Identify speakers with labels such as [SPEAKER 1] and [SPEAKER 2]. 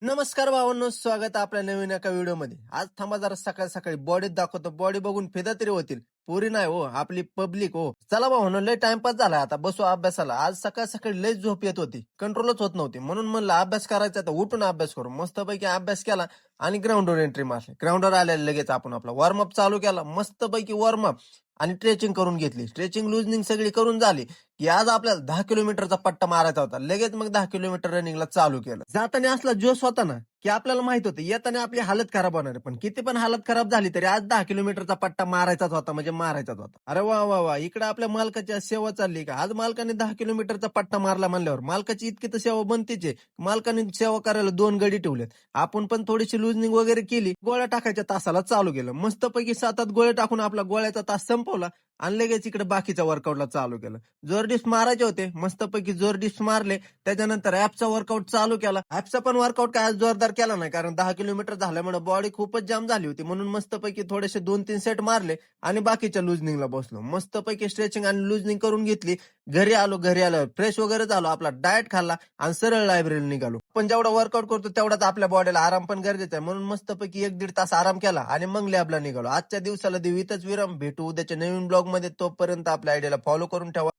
[SPEAKER 1] नमस्कार भावांनो, स्वागत आहे आपल्या नवीन एका व्हिडिओमध्ये. आज थांबा जरा सकाळ सकाळी बॉडीत दाखवतो. बॉडी बघून फिदा तरी होतील. पुरी नाही हो, आपली पब्लिक हो. चला भावांनो, लय टाइमपास झाला, आता बसू अभ्यासाला. आज सकाळ सकाळी लय झोप येत होती, कंट्रोलच होत नव्हती. म्हणून म्हणलं अभ्यास करायचा, तर उठून अभ्यास करू. मस्तपैकी अभ्यास केला आणि ग्राउंडवर एंट्री मारली. ग्राउंडवर आल्याला लगेच आपण आपला वॉर्मअप चालू केला. मस्तपैकी वॉर्मअप आणि स्ट्रेचिंग करून घेतली. स्ट्रेचिंग लुजनिंग सगळी करून झाली की आज आपल्याला 10 किलोमीटरचा पट्टा मारायचा होता. लगेच मग 10 किलोमीटर रनिंगला चालू केलं. जाताना असला जोश होता ना, की आपल्याला माहित होतं येताना आपली हालत खराब होणार आहे. पण किती पण हालत खराब झाली तरी आज 10 किलोमीटरचा पट्टा मारायचाच होता, म्हणजे मारायचाच होता. अरे वा वा वा, इकडे आपल्या मालकाची आज सेवा चालली का? आज मालकाने 10 किलोमीटरचा पट्टा मारला म्हणल्यावर मालकाची इतकी तर सेवा बनतीच आहे. मालकाने सेवा करायला 2 गडी ठेवलेत. आपण पण थोडीशी लुजनिंग वगैरे केली, गोळ्या टाकायच्या तासाला चालू केलं. मस्तपैकी 7-8 गोळे टाकून आपला गोळ्याचा तास संपवला आणि लगेच इकडे बाकीच्या वर्कआउटला चालू केलं. जोर डिप्स मारायचे होते, मस्तपैकी जोर डिप्स मारले. त्याच्यानंतर ऍपचा वर्कआउट चालू केला. ऍपचा पण वर्कआउट काय आज जोरदार केला नाही, कारण 10 किलोमीटर झाल्यामुळे बॉडी खूपच जाम झाली होती. म्हणून मस्तपैकी थोडेसे 2-3 सेट मारले आणि बाकीच्या लुजनिंगला बसलो. मस्तपैकी स्ट्रेचिंग आणि लुजनिंग करून घेतली. घरी आलो फ्रेश वगैरे झालो, आपला डाएट खाल्ला आणि सरळ लायब्ररीला निघालो. पण जेवढा वर्कआउट करतो तेवढाच आपल्या बॉडीला आराम पण गरजेचा आहे. म्हणून मस्तपैकी 1-1.5 तास आराम केला आणि मग लॅबला निघालो. आजच्या दिवसाला देऊ इथंच विराम. भेटू उद्याच्या नवीन ब्लॉग मध्ये. तोपर्यंत आपल्या आयडियाला फॉलो करून ठेवा.